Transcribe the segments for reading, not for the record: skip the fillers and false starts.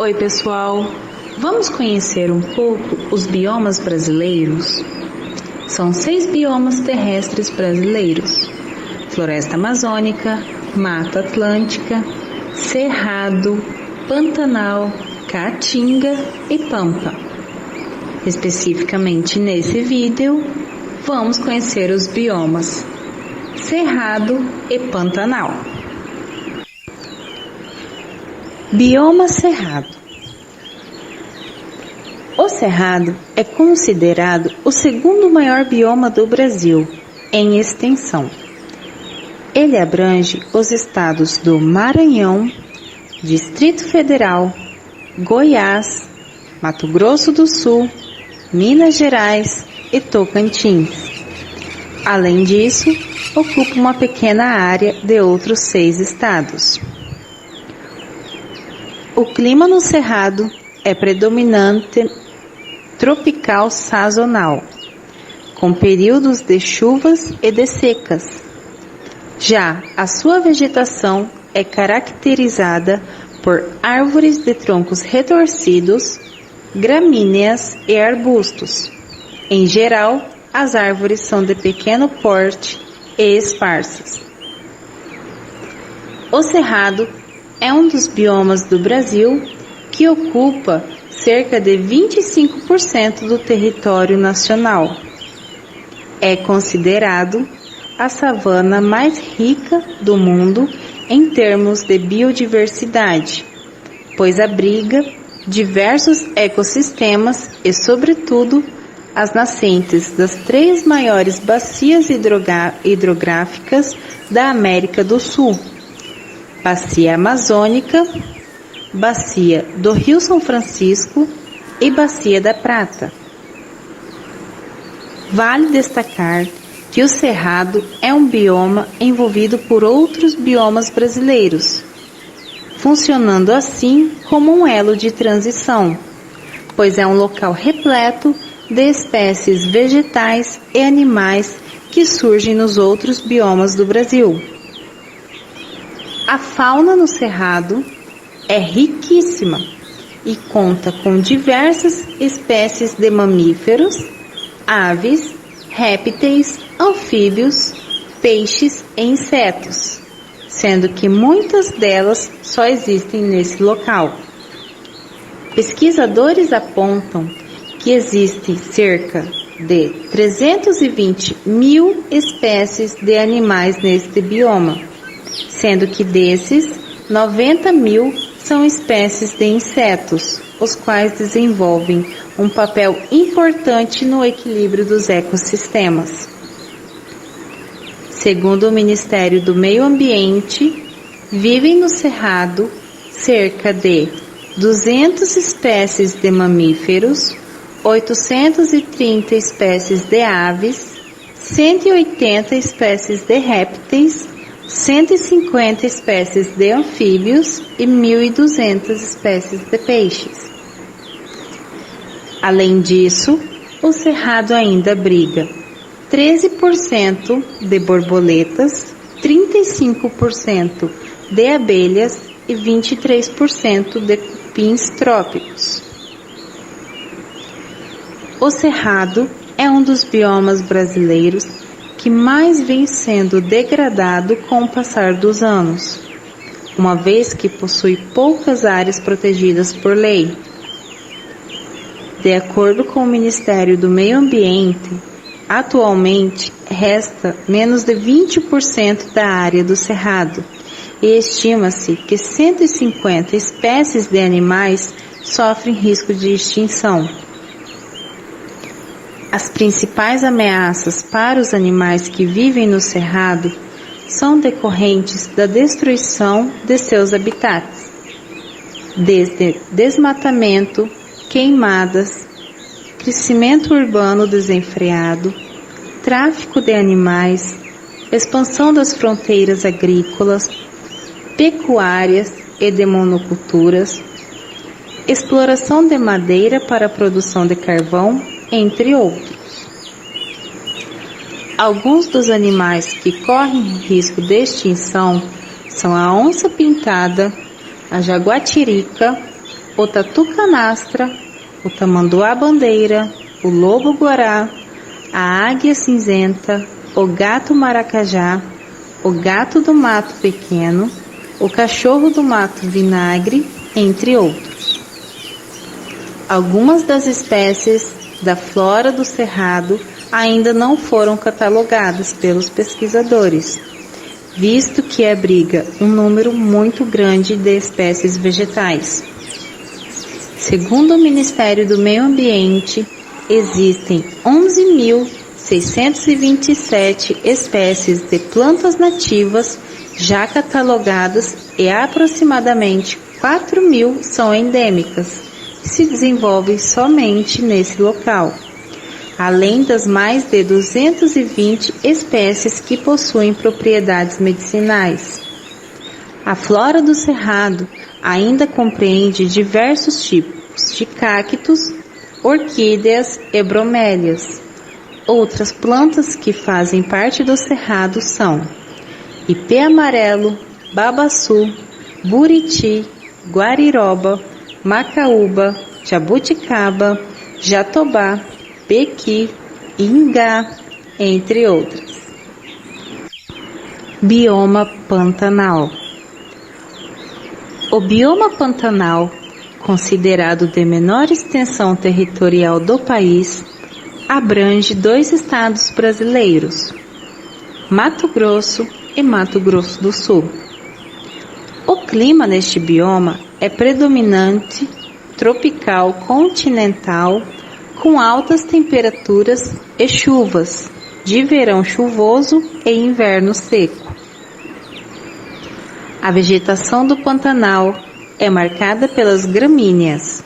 Oi pessoal, vamos conhecer um pouco os biomas brasileiros? São 6 biomas terrestres brasileiros: Floresta Amazônica, Mata Atlântica, Cerrado, Pantanal, Caatinga e Pampa. Especificamente nesse vídeo, vamos conhecer os biomas Cerrado e Pantanal. Bioma Cerrado. O Cerrado é considerado o segundo maior bioma do Brasil em extensão. Ele abrange os estados do Maranhão, Distrito Federal, Goiás, Mato Grosso do Sul, Minas Gerais e Tocantins. Além disso, ocupa uma pequena área de outros 6 estados. O clima no Cerrado é predominante tropical sazonal, com períodos de chuvas e de secas. Já a sua vegetação é caracterizada por árvores de troncos retorcidos, gramíneas e arbustos. Em geral, as árvores são de pequeno porte e esparsas. O Cerrado é um dos biomas do Brasil que ocupa cerca de 25% do território nacional. É considerado a savana mais rica do mundo em termos de biodiversidade, pois abriga diversos ecossistemas e, sobretudo, as nascentes das 3 maiores bacias hidrográficas da América do Sul: Bacia Amazônica, Bacia do Rio São Francisco e Bacia da Prata. Vale destacar que o Cerrado é um bioma envolvido por outros biomas brasileiros, funcionando assim como um elo de transição, pois é um local repleto de espécies vegetais e animais que surgem nos outros biomas do Brasil. A fauna no Cerrado é riquíssima e conta com diversas espécies de mamíferos, aves, répteis, anfíbios, peixes e insetos, sendo que muitas delas só existem nesse local. Pesquisadores apontam que existem cerca de 320 mil espécies de animais neste bioma, sendo que desses, 90 mil são espécies de insetos, os quais desenvolvem um papel importante no equilíbrio dos ecossistemas. Segundo o Ministério do Meio Ambiente, vivem no Cerrado cerca de 200 espécies de mamíferos, 830 espécies de aves, 180 espécies de répteis, 150 espécies de anfíbios e 1.200 espécies de peixes. Além disso, o Cerrado ainda abriga 13% de borboletas, 35% de abelhas e 23% de cupins trópicos. O Cerrado é um dos biomas brasileiros que mais vem sendo degradado com o passar dos anos, uma vez que possui poucas áreas protegidas por lei. De acordo com o Ministério do Meio Ambiente, atualmente resta menos de 20% da área do Cerrado e estima-se que 150 espécies de animais sofrem risco de extinção. As principais ameaças para os animais que vivem no Cerrado são decorrentes da destruição de seus habitats, desde desmatamento, queimadas, crescimento urbano desenfreado, tráfico de animais, expansão das fronteiras agrícolas, pecuárias e de monoculturas, exploração de madeira para a produção de carvão, entre outros. Alguns dos animais que correm risco de extinção são a onça-pintada, a jaguatirica, o tatu-canastra, o tamanduá-bandeira, o lobo-guará, a águia cinzenta, o gato-maracajá, o gato do mato pequeno, o cachorro do mato vinagre, entre outros. Algumas das espécies da flora do cerrado ainda não foram catalogadas pelos pesquisadores, visto que abriga um número muito grande de espécies vegetais. Segundo o Ministério do Meio Ambiente, existem 11.627 espécies de plantas nativas já catalogadas e aproximadamente 4.000 são endêmicas, que se desenvolvem somente nesse local, além das mais de 220 espécies que possuem propriedades medicinais. A flora do cerrado ainda compreende diversos tipos de cactos, orquídeas e bromélias. Outras plantas que fazem parte do cerrado são ipê amarelo, babaçu, buriti, guariroba, macaúba, jabuticaba, jatobá, pequi, ingá, entre outras. Bioma Pantanal. O bioma Pantanal, considerado de menor extensão territorial do país, abrange 2 estados brasileiros, Mato Grosso e Mato Grosso do Sul. O clima neste bioma é predominante tropical continental, com altas temperaturas e chuvas, de verão chuvoso e inverno seco. A vegetação do Pantanal é marcada pelas gramíneas,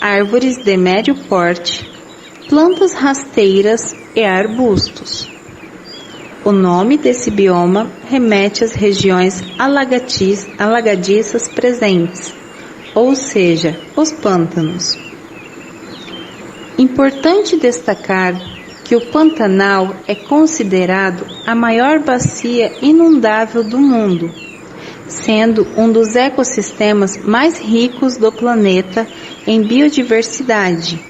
árvores de médio porte, plantas rasteiras e arbustos. O nome desse bioma remete às regiões alagadiças presentes, ou seja, os pântanos. Importante destacar que o Pantanal é considerado a maior bacia inundável do mundo, sendo um dos ecossistemas mais ricos do planeta em biodiversidade,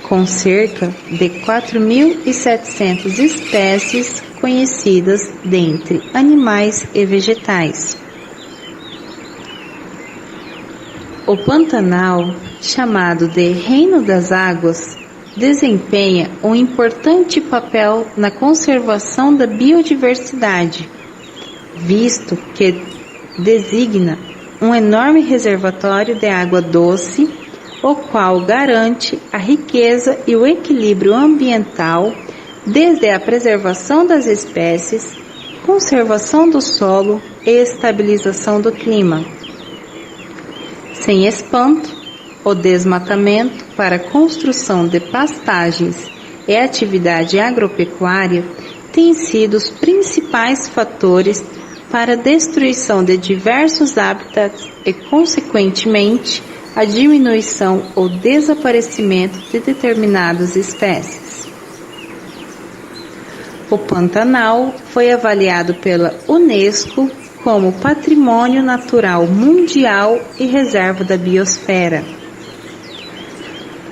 com cerca de 4.700 espécies conhecidas dentre animais e vegetais. O Pantanal, chamado de Reino das Águas, desempenha um importante papel na conservação da biodiversidade, visto que designa um enorme reservatório de água doce, o qual garante a riqueza e o equilíbrio ambiental, desde a preservação das espécies, conservação do solo e estabilização do clima. Sem espanto, o desmatamento para a construção de pastagens e atividade agropecuária têm sido os principais fatores para a destruição de diversos hábitats e, consequentemente, a diminuição ou desaparecimento de determinadas espécies. O Pantanal foi avaliado pela Unesco como Patrimônio Natural Mundial e Reserva da Biosfera.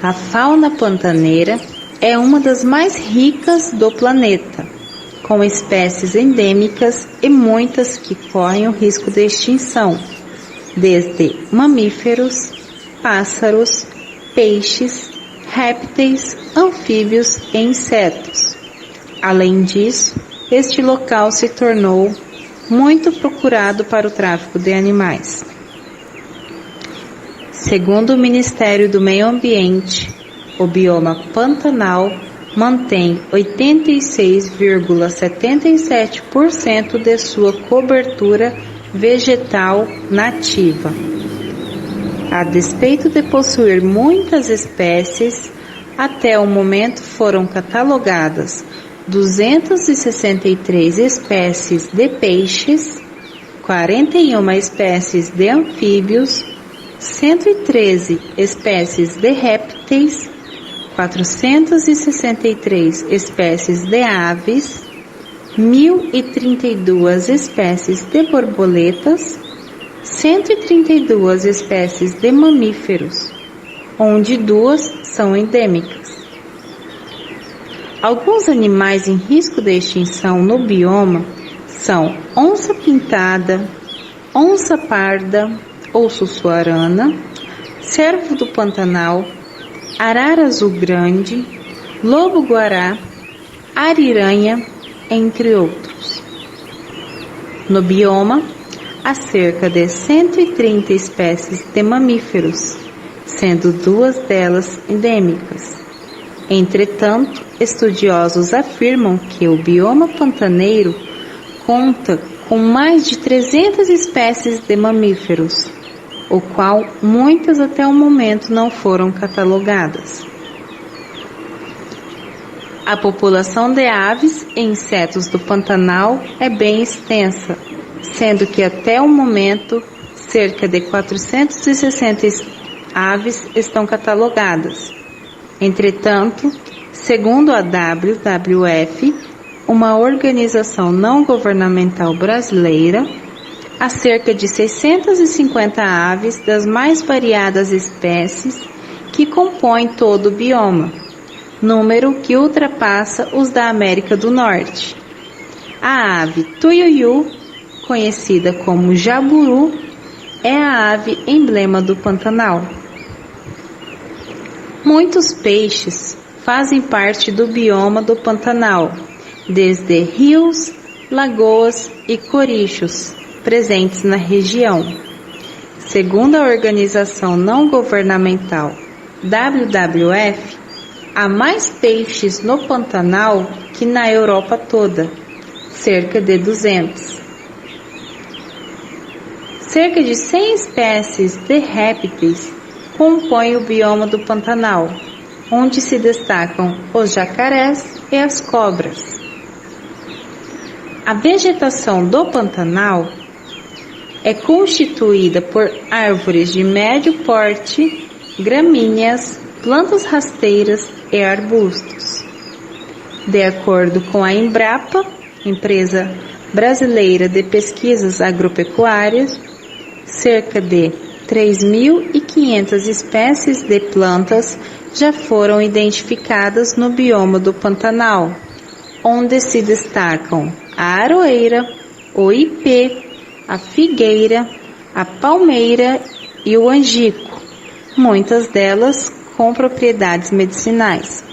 A fauna pantaneira é uma das mais ricas do planeta, com espécies endêmicas e muitas que correm o risco de extinção, desde mamíferos, pássaros, peixes, répteis, anfíbios e insetos. Além disso, este local se tornou muito procurado para o tráfico de animais. Segundo o Ministério do Meio Ambiente, o bioma Pantanal mantém 86,77% de sua cobertura vegetal nativa. A despeito de possuir muitas espécies, até o momento foram catalogadas 263 espécies de peixes, 41 espécies de anfíbios, 113 espécies de répteis, 463 espécies de aves, 1.032 espécies de borboletas, 132 espécies de mamíferos, onde 2 são endêmicas. Alguns animais em risco de extinção no bioma são onça-pintada, onça parda ou sussuarana, cervo do Pantanal, arara azul grande, lobo-guará, ariranha, entre outros. No bioma, há cerca de 130 espécies de mamíferos, sendo 2 delas endêmicas. Entretanto, estudiosos afirmam que o bioma pantaneiro conta com mais de 300 espécies de mamíferos, o qual muitas até o momento não foram catalogadas. A população de aves e insetos do Pantanal é bem extensa, sendo que até o momento cerca de 460 aves estão catalogadas. Entretanto, segundo a WWF, uma organização não governamental brasileira, há cerca de 650 aves das mais variadas espécies que compõem todo o bioma, número que ultrapassa os da América do Norte. A ave tuiuiu, conhecida como jaburu, é a ave emblema do Pantanal. Muitos peixes fazem parte do bioma do Pantanal, desde rios, lagoas e corichos presentes na região. Segundo a organização não governamental WWF, há mais peixes no Pantanal que na Europa toda, cerca de 200. Cerca de 100 espécies de répteis compõem o bioma do Pantanal, onde se destacam os jacarés e as cobras. A vegetação do Pantanal é constituída por árvores de médio porte, gramíneas, plantas rasteiras e arbustos. De acordo com a Embrapa, Empresa Brasileira de Pesquisas Agropecuárias, cerca de 3.500 espécies de plantas já foram identificadas no bioma do Pantanal, onde se destacam a aroeira, o ipê, a figueira, a palmeira e o angico, muitas delas com propriedades medicinais.